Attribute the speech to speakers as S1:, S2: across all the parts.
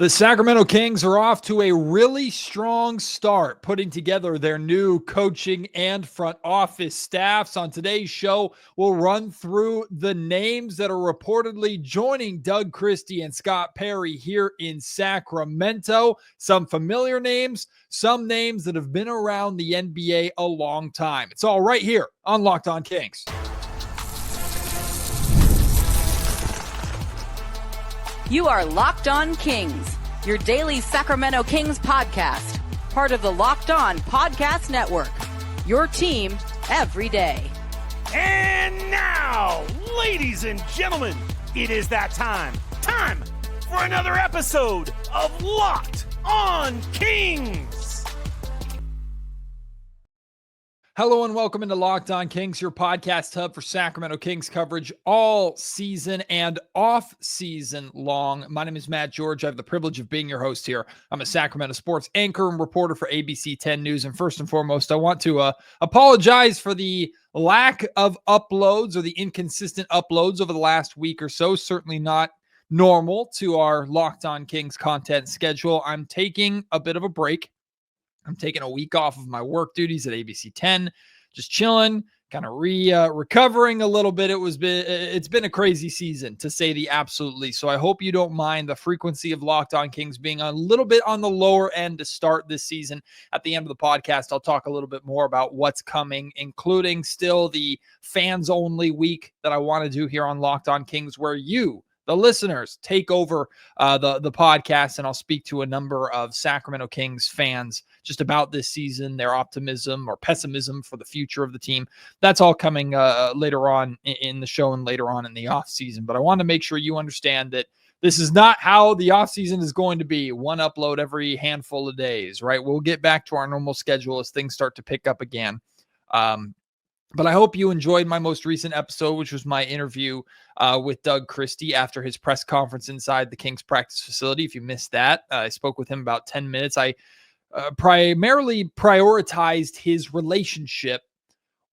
S1: The Sacramento Kings are off to a really strong start, putting together their new coaching and front office staffs. On today's show, we'll run through the names that are reportedly joining Doug Christie and Scott Perry here in Sacramento. Some familiar names, some names that have been around the NBA a long time. It's all right here on Locked On Kings.
S2: You are Locked On Kings, your daily Sacramento Kings podcast, part of the Locked On Podcast Network, your team every day.
S3: And now, ladies and gentlemen, it is that time for another episode of Locked On Kings.
S1: Hello and welcome into Locked On Kings, your podcast hub for Sacramento Kings coverage all season and off season long. My name is Matt George. I have the privilege of being your host here. I'm a Sacramento sports anchor and reporter for ABC 10 News. And first and foremost, I want to apologize for the lack of uploads or the inconsistent uploads over the last week or so. Certainly not normal to our Locked On Kings content schedule. I'm taking a bit of a break. I'm taking a week off of my work duties at ABC 10, just chilling, kind of recovering a little bit. It's been a crazy season, to say the absolute least. So I hope you don't mind the frequency of Locked On Kings being a little bit on the lower end to start this season. At the end of the podcast, I'll talk a little bit more about what's coming, including still the fans-only week that I want to do here on Locked On Kings, where you, the listeners, take over the podcast, and I'll speak to a number of Sacramento Kings fans just about this season, their optimism or pessimism for the future of the team. That's all coming later on in the show and later on in the offseason. But I want to make sure you understand that this is not how the offseason is going to be. One upload every handful of days, right? We'll get back to our normal schedule as things start to pick up again. But I hope you enjoyed my most recent episode, which was my interview with Doug Christie after his press conference inside the Kings practice facility. If you missed that, I spoke with him about 10 minutes. I primarily prioritized his relationship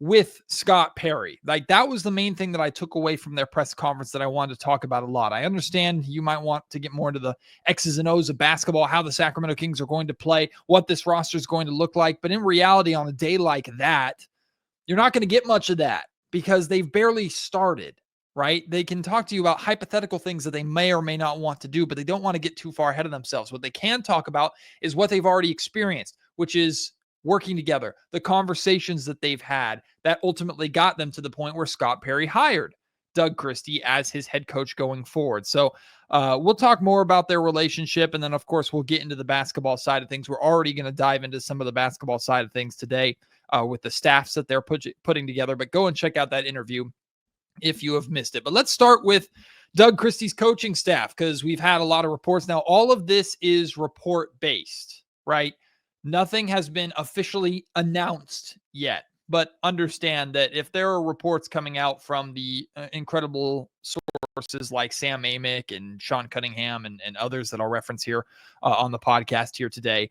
S1: with Scott Perry. Like, that was the main thing that I took away from their press conference that I wanted to talk about a lot. I understand you might want to get more into the X's and O's of basketball, how the Sacramento Kings are going to play, what this roster is going to look like. But in reality, on a day like that, you're not going to get much of that because they've barely started, right? They can talk to you about hypothetical things that they may or may not want to do, but they don't want to get too far ahead of themselves. What they can talk about is what they've already experienced, which is working together, the conversations that they've had that ultimately got them to the point where Scott Perry hired Doug Christie as his head coach going forward. So we'll talk more about their relationship. And then, of course, we'll get into the basketball side of things. We're already going to dive into some of the basketball side of things today with the staffs that they're putting together. But go and check out that interview if you have missed it. But let's start with Doug Christie's coaching staff, because we've had a lot of reports. Now, all of this is report-based, right? Nothing has been officially announced yet. But understand that if there are reports coming out from the incredible sources like Sam Amick and Sean Cunningham and others that I'll reference here on the podcast here today,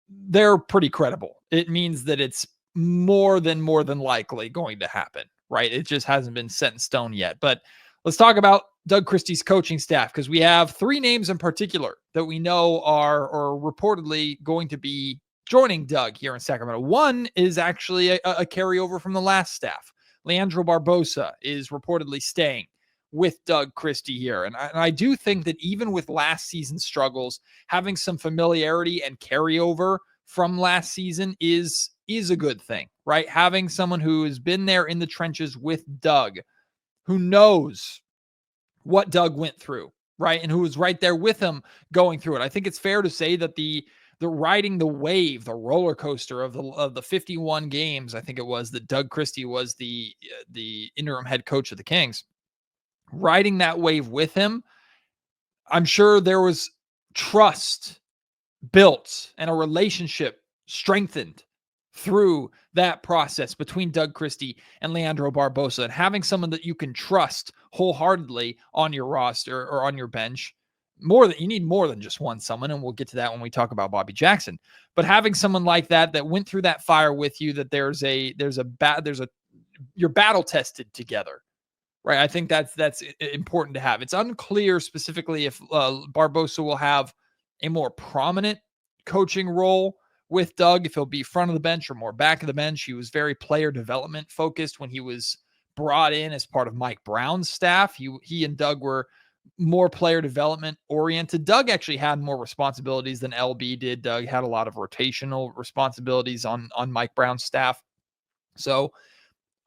S1: they're pretty credible. It means that it's more than likely going to happen, right? It just hasn't been set in stone yet. But let's talk about Doug Christie's coaching staff, because we have three names in particular that we know are reportedly going to be joining Doug here in Sacramento. One is actually a carryover from the last staff. Leandro Barbosa is reportedly staying with Doug Christie here. And I do think that even with last season's struggles, having some familiarity and carryover from last season is a good thing, right? Having someone who has been there in the trenches with Doug, who knows what Doug went through, right? And who was right there with him going through it. I think it's fair to say that the riding the wave, the roller coaster of the 51 games, I think it was, that Doug Christie was the interim head coach of the Kings, riding that wave with him, I'm sure there was trust built and a relationship strengthened through that process between Doug Christie and Leandro Barbosa. And having someone that you can trust wholeheartedly on your roster or on your bench, you need more than just one someone, and we'll get to that when we talk about Bobby Jackson. But having someone like that went through that fire with you, that you're battle tested together, right? I think that's important to have. It's unclear specifically if Barbosa will have a more prominent coaching role with Doug, if he'll be front of the bench or more back of the bench. He was very player development focused when he was brought in as part of Mike Brown's staff. He and Doug were more player development oriented. Doug actually had more responsibilities than LB did. Doug had a lot of rotational responsibilities on Mike Brown's staff. So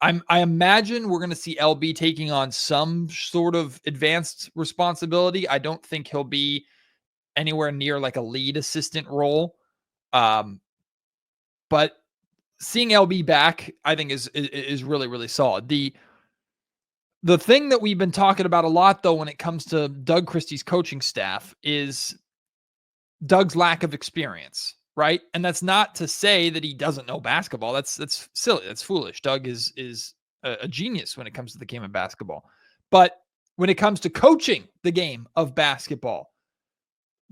S1: I imagine we're going to see LB taking on some sort of advanced responsibility. I don't think he'll be anywhere near like a lead assistant role. But seeing LB back, I think is really, really solid. The thing that we've been talking about a lot, though, when it comes to Doug Christie's coaching staff is Doug's lack of experience, right? And that's not to say that he doesn't know basketball. That's silly. That's foolish. Doug is a genius when it comes to the game of basketball. But when it comes to coaching the game of basketball,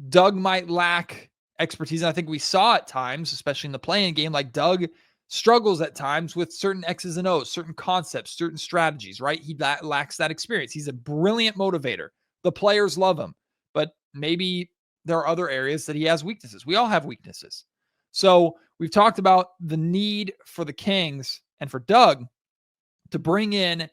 S1: Doug might lack expertise. And I think we saw at times, especially in the play-in game, like Doug struggles at times with certain X's and O's, certain concepts, certain strategies, right? He lacks that experience. He's a brilliant motivator. The players love him, but maybe there are other areas that he has weaknesses. We all have weaknesses. So we've talked about the need for the Kings and for Doug to bring in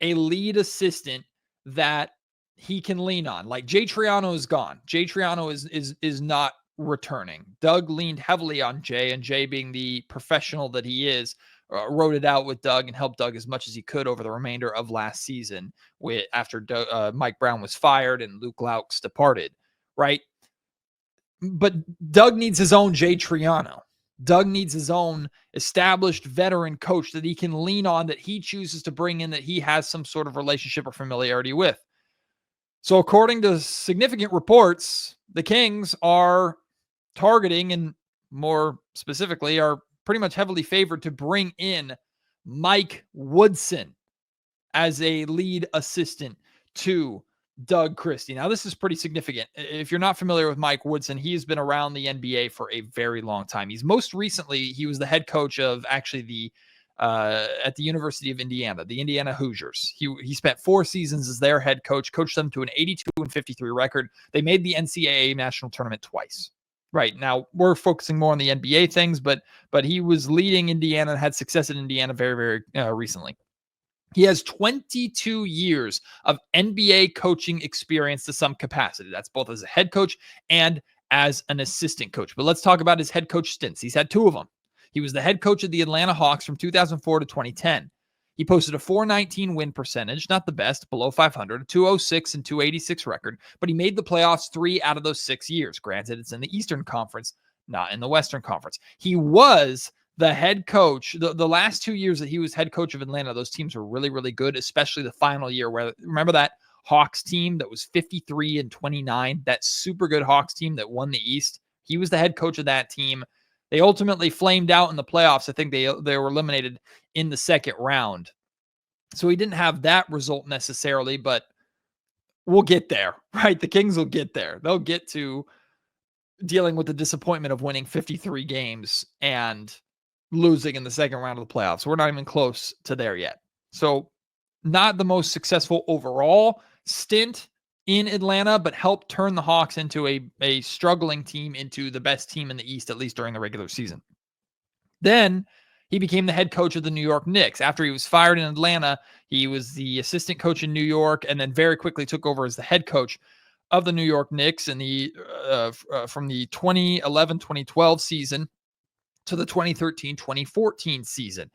S1: a lead assistant that he can lean on. Like Jay Triano is gone. Jay Triano is not returning. Doug leaned heavily on Jay, and Jay, being the professional that he is, wrote it out with Doug and helped Doug as much as he could over the remainder of last season after Mike Brown was fired and Luke Laux departed, right? But Doug needs his own Jay Triano. Doug needs his own established veteran coach that he can lean on, that he chooses to bring in, that he has some sort of relationship or familiarity with. So according to significant reports, the Kings are targeting, and more specifically are pretty much heavily favored to bring in Mike Woodson as a lead assistant to Doug Christie. Now, this is pretty significant. If you're not familiar with Mike Woodson, he has been around the NBA for a very long time. He was the head coach of actually at the University of Indiana, the Indiana Hoosiers. He spent 4 seasons as their head coach, coached them to an 82-53 record. They made the NCAA national tournament twice. Right now, we're focusing more on the NBA things, but he was leading Indiana and had success in Indiana very, very recently. He has 22 years of NBA coaching experience to some capacity. That's both as a head coach and as an assistant coach. But let's talk about his head coach stints. He's had 2 of them. He was the head coach of the Atlanta Hawks from 2004 to 2010. He posted a .419 win percentage, not the best, below 500, a .206 and .286 record, but he made the playoffs 3 out of those 6 years. Granted, it's in the Eastern Conference, not in the Western Conference. He was the head coach. The last 2 years that he was head coach of Atlanta, those teams were really, really good, especially the final year where, remember that Hawks team that was 53-29, that super good Hawks team that won the East? He was the head coach of that team. They ultimately flamed out in the playoffs. I think they were eliminated in the second round. So he didn't have that result necessarily, but we'll get there, right? The Kings will get there. They'll get to dealing with the disappointment of winning 53 games and losing in the second round of the playoffs. We're not even close to there yet. So not the most successful overall stint in Atlanta, but helped turn the Hawks into a struggling team into the best team in the East, at least during the regular season. Then he became the head coach of the New York Knicks. After he was fired in Atlanta, he was the assistant coach in New York, and then very quickly took over as the head coach of the New York Knicks in from the 2011-2012 season to the 2013-2014 season.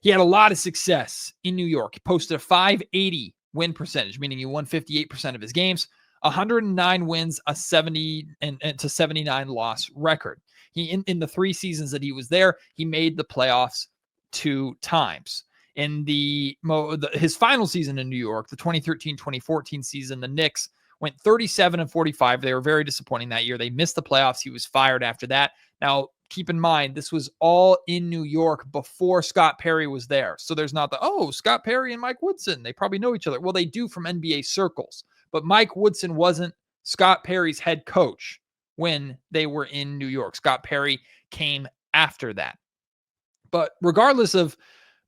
S1: He had a lot of success in New York. He posted a .580 win percentage, meaning he won 58% of his games, 109 wins, a 70-79 loss record. He in the 3 seasons that he was there, he made the playoffs 2 times. In his final season in New York, the 2013-2014 season, the Knicks went 37-45. They were very disappointing that year. They missed the playoffs. He was fired after that. Now, keep in mind, this was all in New York before Scott Perry was there. So there's not Scott Perry and Mike Woodson, they probably know each other. Well, they do from NBA circles. But Mike Woodson wasn't Scott Perry's head coach when they were in New York. Scott Perry came after that. But regardless of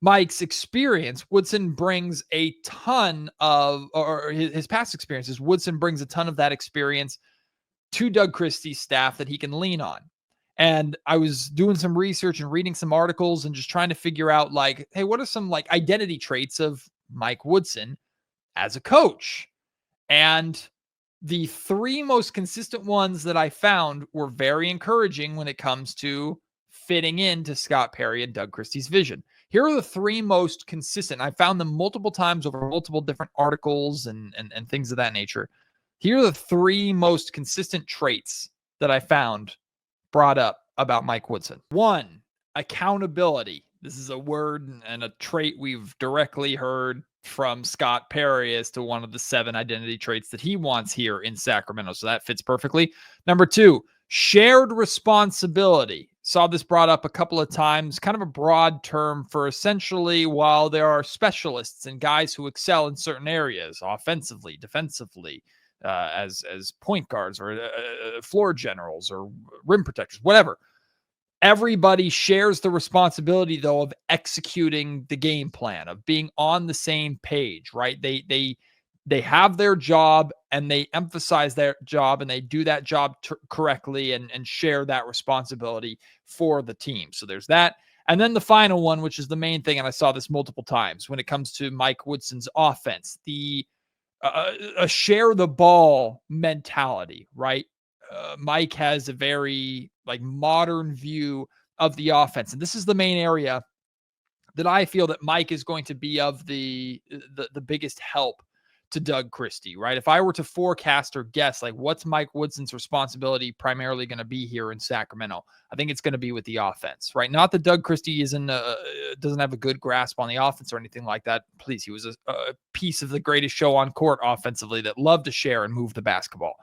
S1: Mike's experience, Woodson brings a ton of, or his past experiences, Woodson brings a ton of that experience to Doug Christie's staff that he can lean on. And I was doing some research and reading some articles and just trying to figure out, like, hey, what are some like identity traits of Mike Woodson as a coach? And the three most consistent ones that I found were very encouraging when it comes to fitting into Scott Perry and Doug Christie's vision. Here are the three most consistent. I found them multiple times over multiple different articles and things of that nature. Here are the three most consistent traits that I found brought up about Mike Woodson. One, accountability. This is a word and a trait we've directly heard from Scott Perry as to one of the 7 identity traits that he wants here in Sacramento. So that fits perfectly. Number 2, shared responsibility. Saw this brought up a couple of times, kind of a broad term for essentially, while there are specialists and guys who excel in certain areas, offensively, defensively, as point guards or floor generals or rim protectors, whatever. Everybody shares the responsibility, though, of executing the game plan, of being on the same page, right? They have their job and they emphasize their job and they do that job correctly and share that responsibility for the team. So there's that. And then the final one, which is the main thing, and I saw this multiple times when it comes to Mike Woodson's offense, a share the ball mentality, right? Mike has a very like modern view of the offense. And this is the main area that I feel that Mike is going to be of the biggest help to Doug Christie, right? If I were to forecast or guess, like, what's Mike Woodson's responsibility primarily going to be here in Sacramento, I think it's going to be with the offense, right? Not that Doug Christie doesn't have a good grasp on the offense or anything like that. Please, he was a piece of the greatest show on court offensively that loved to share and move the basketball.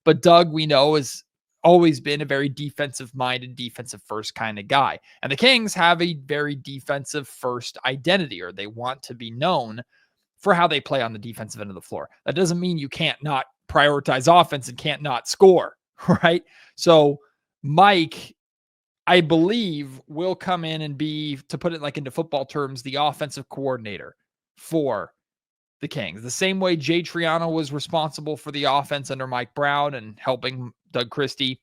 S1: But Doug, we know, has always been a very defensive-minded, defensive-first kind of guy. And the Kings have a very defensive-first identity, or they want to be known for how they play on the defensive end of the floor. That doesn't mean you can't not prioritize offense and can't not score, right? So Mike, I believe, will come in and be, to put it like into football terms, the offensive coordinator for the Kings. The same way Jay Triano was responsible for the offense under Mike Brown and helping Doug Christie.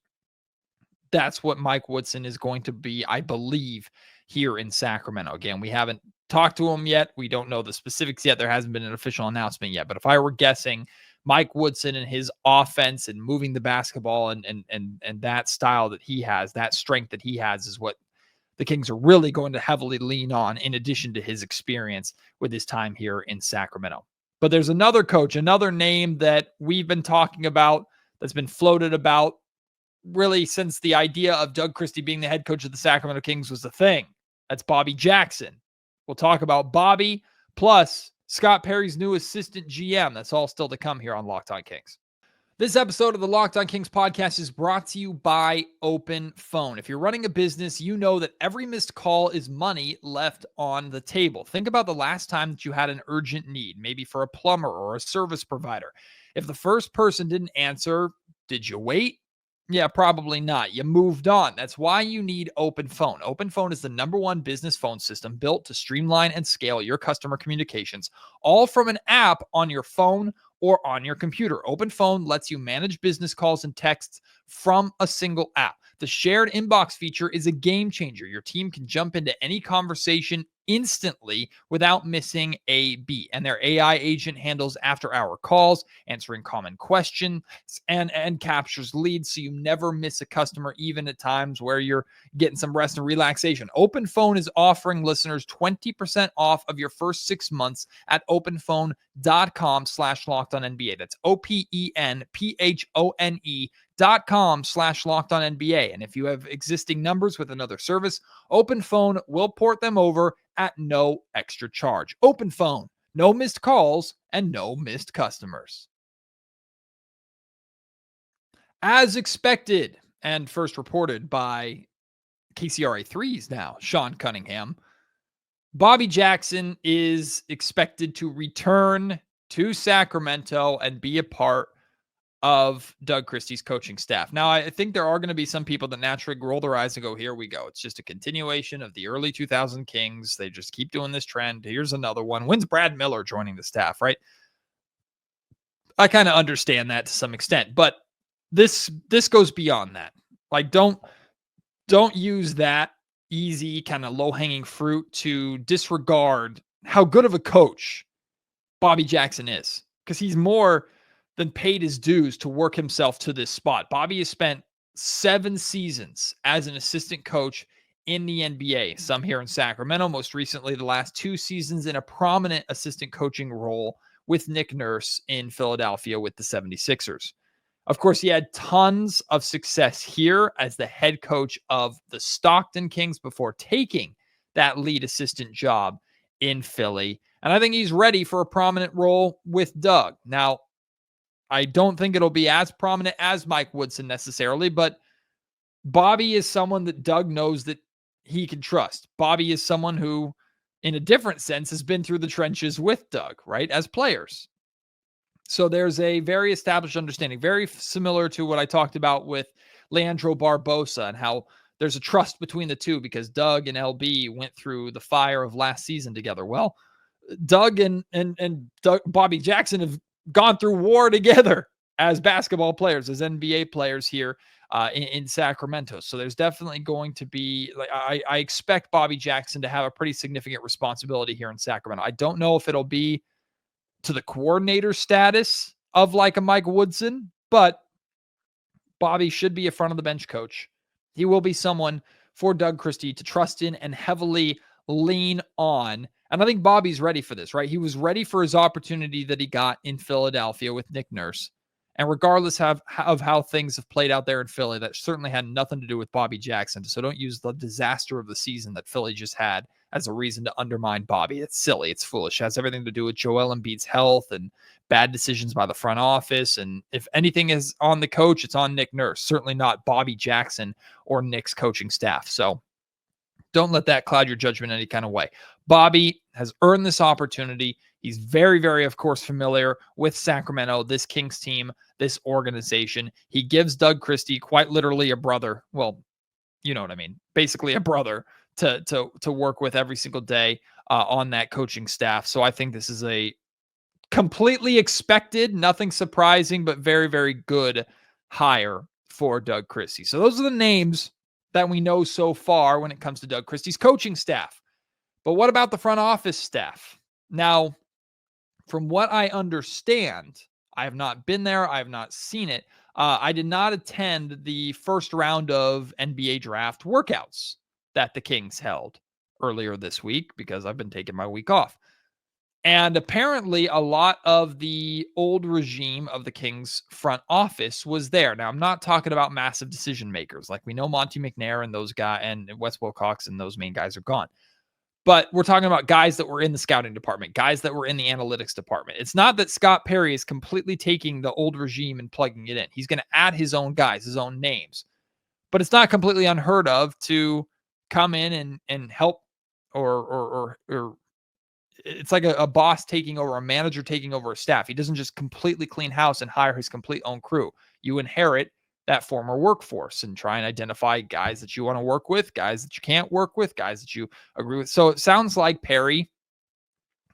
S1: That's what Mike Woodson is going to be, I believe, here in Sacramento. Again, we haven't talked to him yet. We don't know the specifics yet. There hasn't been an official announcement yet. But if I were guessing, Mike Woodson and his offense and moving the basketball and that style that he has, that strength that he has, is what the Kings are really going to heavily lean on, in addition to his experience with his time here in Sacramento. But there's another coach, another name that we've been talking about that's been floated about really since the idea of Doug Christie being the head coach of the Sacramento Kings was the thing. That's Bobby Jackson. We'll talk about Bobby plus Scott Perry's new assistant GM. That's all still to come here on Locked On Kings. This episode of the Locked On Kings podcast is brought to you by Open Phone. If you're running a business, you know that every missed call is money left on the table. Think about the last time that you had an urgent need, maybe for a plumber or a service provider. If the first person didn't answer, did you wait? Yeah, probably not. You moved on. That's why you need Open Phone. Open Phone is the #1 business phone system built to streamline and scale your customer communications, all from an app on your phone or on your computer. Open Phone lets you manage business calls and texts from a single app. The shared inbox feature is a game changer. Your team can jump into any conversation instantly without missing a beat. And their AI agent handles after-hour calls, answering common questions, and captures leads, so you never miss a customer, even at times where you're getting some rest and relaxation. Open Phone is offering listeners 20% off of your first 6 months at openphone.com/LockedOnNBA. That's openphone.com/LockedOnNBA. And if you have existing numbers with another service, Open Phone will port them over at no extra charge. Open Phone, no missed calls and no missed customers. As expected, and first reported by KCRA3's now, Sean Cunningham, Bobby Jackson is expected to return to Sacramento and be a part of Doug Christie's coaching staff. Now, I think there are going to be some people that naturally roll their eyes and go, here we go. It's just a continuation of the early 2000 Kings. They just keep doing this trend. Here's another one. When's Brad Miller joining the staff, right? I kind of understand that to some extent, but this goes beyond that. Like, don't use that easy kind of low-hanging fruit to disregard how good of a coach Bobby Jackson is, because he's more than paid his dues to work himself to this spot. Bobby has spent 7 seasons as an assistant coach in the NBA, some here in Sacramento, most recently the last 2 seasons in a prominent assistant coaching role with Nick Nurse in Philadelphia with the 76ers. Of course, he had tons of success here as the head coach of the Stockton Kings before taking that lead assistant job in Philly. And I think he's ready for a prominent role with Doug. Now, I don't think it'll be as prominent as Mike Woodson necessarily, but Bobby is someone that Doug knows that he can trust. Bobby is someone who, in a different sense, has been through the trenches with Doug, right, as players. So there's a very established understanding, very similar to what I talked about with Leandro Barbosa and how there's a trust between the two because Doug and LB went through the fire of last season together. Well, Doug and Bobby Jackson have gone through war together as basketball players, as NBA players here in Sacramento. So there's definitely going to be, like, I expect Bobby Jackson to have a pretty significant responsibility here in Sacramento. I don't know if it'll be to the coordinator status of like a Mike Woodson, but Bobby should be a front of the bench coach. He will be someone for Doug Christie to trust in and heavily lean on. And I think Bobby's ready for this, right? He was ready for his opportunity that he got in Philadelphia with Nick Nurse. And regardless of how things have played out there in Philly, that certainly had nothing to do with Bobby Jackson. So don't use the disaster of the season that Philly just had as a reason to undermine Bobby. It's silly. It's foolish. It has everything to do with Joel Embiid's health and bad decisions by the front office. And if anything is on the coach, it's on Nick Nurse, certainly not Bobby Jackson or Nick's coaching staff. So don't let that cloud your judgment any kind of way. Bobby has earned this opportunity. He's very, very, of course, familiar with Sacramento, this Kings team, this organization. He gives Doug Christie quite literally a brother. Well, you know what I mean. Basically a brother to work with every single day on that coaching staff. So I think this is a completely expected, nothing surprising, but very, very good hire for Doug Christie. So those are the names that we know so far when it comes to Doug Christie's coaching staff. But what about the front office staff? Now, from what I understand, I have not been there. I have not seen it. I did not attend the first round of NBA draft workouts that the Kings held earlier this week because I've been taking my week off. And apparently a lot of the old regime of the Kings front office was there. Now, I'm not talking about massive decision makers. Like, we know Monty McNair and those guys and Wes Wilcox and those main guys are gone. But we're talking about guys that were in the scouting department, guys that were in the analytics department. It's not that Scott Perry is completely taking the old regime and plugging it in. He's going to add his own guys, his own names. But it's not completely unheard of to come in and help or it's like a boss taking over, a manager taking over a staff. He doesn't just completely clean house and hire his complete own crew. You inherit that former workforce and try and identify guys that you want to work with, guys that you can't work with, guys that you agree with. So it sounds like Perry,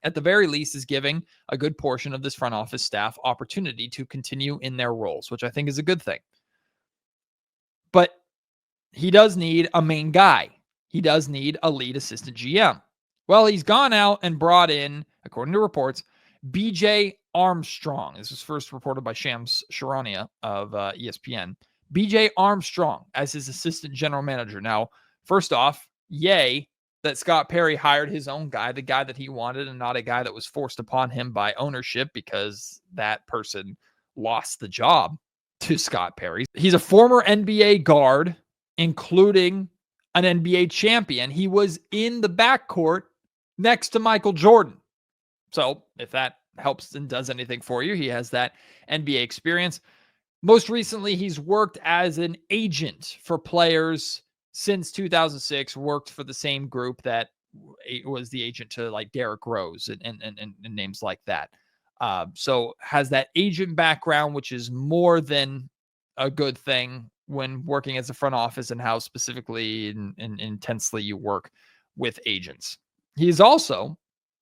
S1: at the very least, is giving a good portion of this front office staff opportunity to continue in their roles, which I think is a good thing. But he does need a main guy. He does need a lead assistant GM. Well, he's gone out and brought in, according to reports, BJ Armstrong. This was first reported by Shams Charania of ESPN. BJ Armstrong as his assistant general manager. Now, first off, yay that Scott Perry hired his own guy, the guy that he wanted, and not a guy that was forced upon him by ownership because that person lost the job to Scott Perry. He's a former NBA guard, including an NBA champion. He was in the backcourt next to Michael Jordan. So if that helps and does anything for you, he has that NBA experience. Most recently, he's worked as an agent for players since 2006, worked for the same group that was the agent to like Derrick Rose and names like that. So has that agent background, which is more than a good thing when working as a front office and how specifically and intensely you work with agents. He's also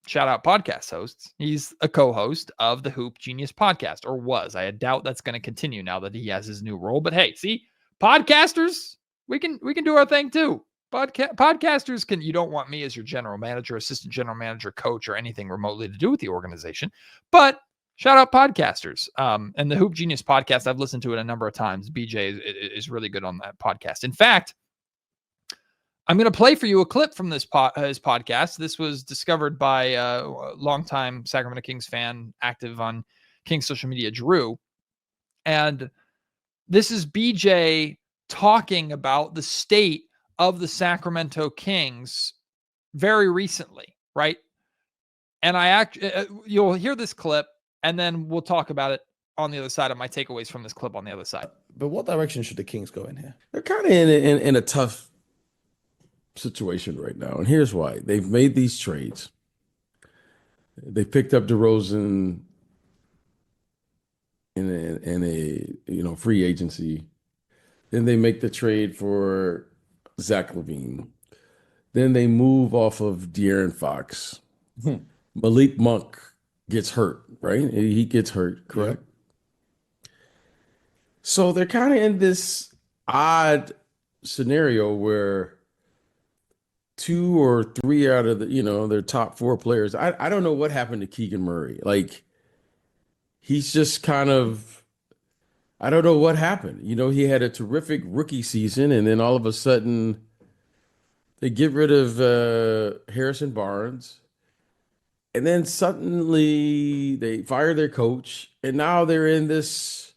S1: shout out podcast hosts. He's a co-host of the Hoop Genius podcast, or was. I doubt that's going to continue now that he has his new role. But hey, see, podcasters, we can do our thing too. Podcasters can. You don't want me as your general manager, assistant general manager, coach, or anything remotely to do with the organization. But shout out podcasters. And the Hoop Genius podcast, I've listened to it a number of times. BJ is really good on that podcast. In fact, I'm going to play for you a clip from his podcast. This was discovered by a longtime Sacramento Kings fan, active on Kings social media, Drew. And this is BJ talking about the state of the Sacramento Kings very recently, right? And you'll hear this clip, and then we'll talk about it on the other side of my takeaways from this clip on the other side.
S4: But what direction should the Kings go in here?
S5: They're kind of in a tough situation right now, and here's why. They've made these trades. They picked up DeRozan in a free agency. Then they make the trade for Zach LaVine. Then they move off of De'Aaron Fox. Malik Monk gets hurt, right? He gets hurt, correct? Yeah. So they're kind of in this odd scenario where 2 or 3 out of their top 4 players. I don't know what happened to Keegan Murray. Like, he's just kind of, I don't know what happened. He had a terrific rookie season, and then all of a sudden they get rid of Harrison Barnes. And then suddenly they fire their coach, and now they're in this,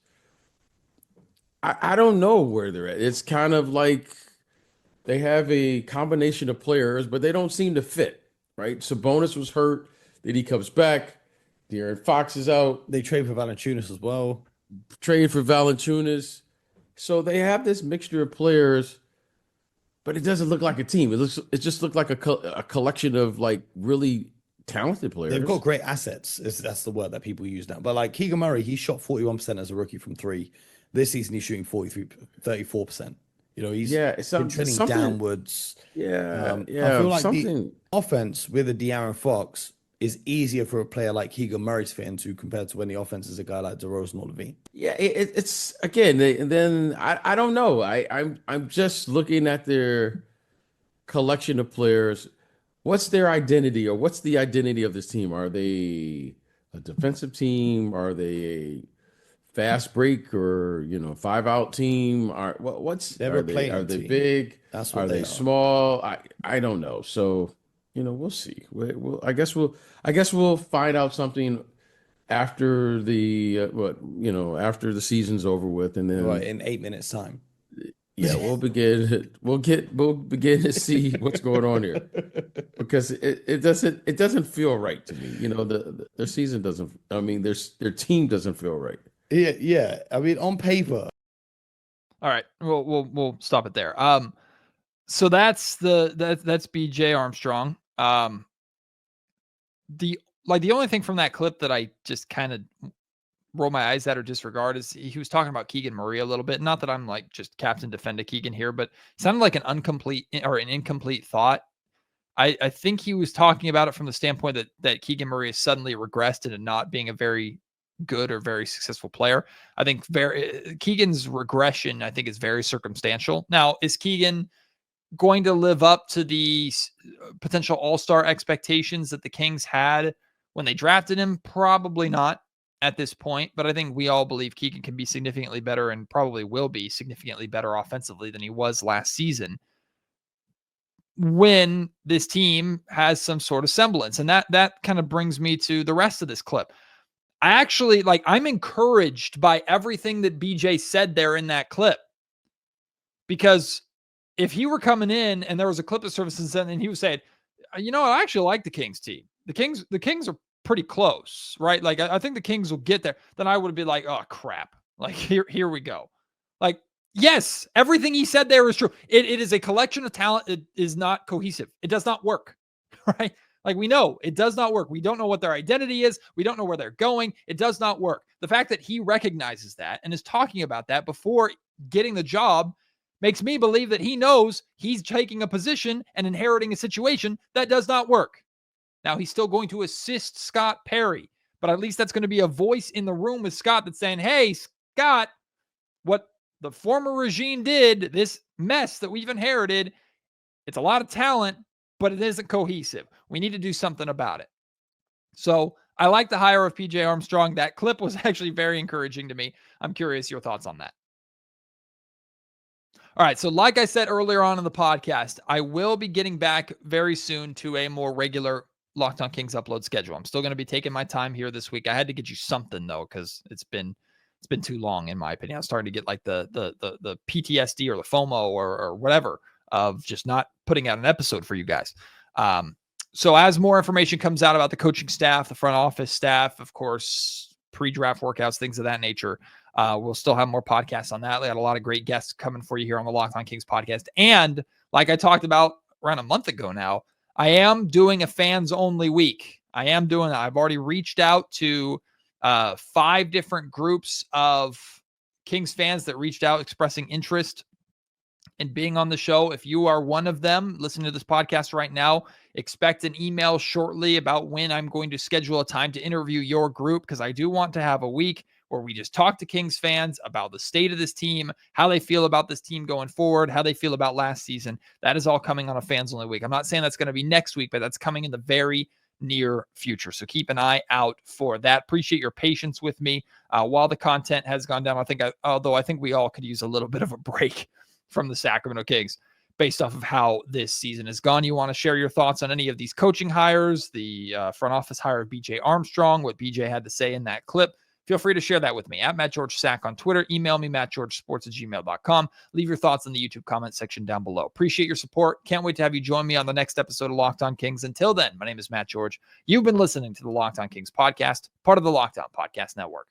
S5: I don't know where they're at. It's kind of like they have a combination of players, but they don't seem to fit, right? Sabonis was hurt, then he comes back. De'Aaron Fox is out.
S4: They trade for Valanciunas as well.
S5: Trade for Valanciunas. So they have this mixture of players, but it doesn't look like a team. It just looked like a collection of like really talented players.
S4: They've got great assets. That's the word that people use now. But like Keegan Murray, he shot 41% as a rookie from 3. This season, he's shooting 34%. He's been trending downwards.
S5: Yeah,
S4: I feel like the offense with a De'Aaron Fox is easier for a player like Keegan Murray to fit into compared to when the offense is a guy like DeRozan or LaVine.
S5: Yeah, it's again. And then I don't know. I'm just looking at their collection of players. What's their identity, or what's the identity of this team? Are they a defensive team? Are they a fast break or 5-out team? Are they big?
S4: That's what
S5: are they small? I don't know. So we'll see. I guess we'll find out something after the after the season's over with, and then
S4: in 8 minutes time.
S5: Yeah, we'll begin to see what's going on here, because it doesn't feel right to me. Their season doesn't. I mean, their team doesn't feel right.
S4: Yeah. I mean, on paper.
S1: All right, we'll stop it there. So that's BJ Armstrong. The only thing from that clip that I just kind of roll my eyes at or disregard is he was talking about Keegan Murray a little bit. Not that I'm like just captain defender Keegan here, but it sounded like an incomplete thought. I think he was talking about it from the standpoint that Keegan Murray has suddenly regressed into not being a very good or very successful player. I think Keegan's regression, I think, is very circumstantial. Now, is Keegan going to live up to the potential all-star expectations that the Kings had when they drafted him? Probably not at this point, but I think we all believe Keegan can be significantly better, and probably will be significantly better offensively than he was last season when this team has some sort of semblance. And that kind of brings me to the rest of this clip. I'm encouraged by everything that BJ said there in that clip, because if he were coming in and there was a clip of services and he was saying, I actually like the Kings team. The Kings are pretty close, right? Like, I think the Kings will get there. Then I would be like, oh crap. Like, here we go. Like, yes, everything he said there is true. It is a collection of talent. It is not cohesive. It does not work, right? Like, we know it does not work. We don't know what their identity is. We don't know where they're going. It does not work. The fact that he recognizes that and is talking about that before getting the job makes me believe that he knows he's taking a position and inheriting a situation that does not work. Now, he's still going to assist Scott Perry, but at least that's going to be a voice in the room with Scott that's saying, hey, Scott, what the former regime did, this mess that we've inherited, it's a lot of talent, but it isn't cohesive. We need to do something about it. So I like the hire of BJ Armstrong. That clip was actually very encouraging to me. I'm curious your thoughts on that. All right. So like I said earlier on in the podcast, I will be getting back very soon to a more regular Locked On Kings upload schedule. I'm still going to be taking my time here this week. I had to get you something though, because it's been too long in my opinion. I was starting to get like the PTSD or the FOMO or whatever of just not putting out an episode for you guys. So as more information comes out about the coaching staff, the front office staff, of course, pre-draft workouts, things of that nature, we'll still have more podcasts on that. We had a lot of great guests coming for you here on the Locked On Kings podcast. And like I talked about around a month ago now, I am doing a fans only week. I am doing that. I've already reached out to 5 different groups of Kings fans that reached out expressing interest in being on the show. If you are one of them listening to this podcast right now, expect an email shortly about when I'm going to schedule a time to interview your group, because I do want to have a week where we just talk to Kings fans about the state of this team, how they feel about this team going forward, how they feel about last season. That is all coming on a fans only week. I'm not saying that's going to be next week, but that's coming in the very near future. So keep an eye out for that. Appreciate your patience with me while the content has gone down. Although I think we all could use a little bit of a break from the Sacramento Kings based off of how this season has gone. You want to share your thoughts on any of these coaching hires, the front office hire of BJ Armstrong, what BJ had to say in that clip? Feel free to share that with me at MattGeorgeSack on Twitter. Email me, mattgeorgesports@gmail.com. Leave your thoughts in the YouTube comment section down below. Appreciate your support. Can't wait to have you join me on the next episode of Locked On Kings. Until then, my name is Matt George. You've been listening to the Locked On Kings podcast, part of the Locked On Podcast Network.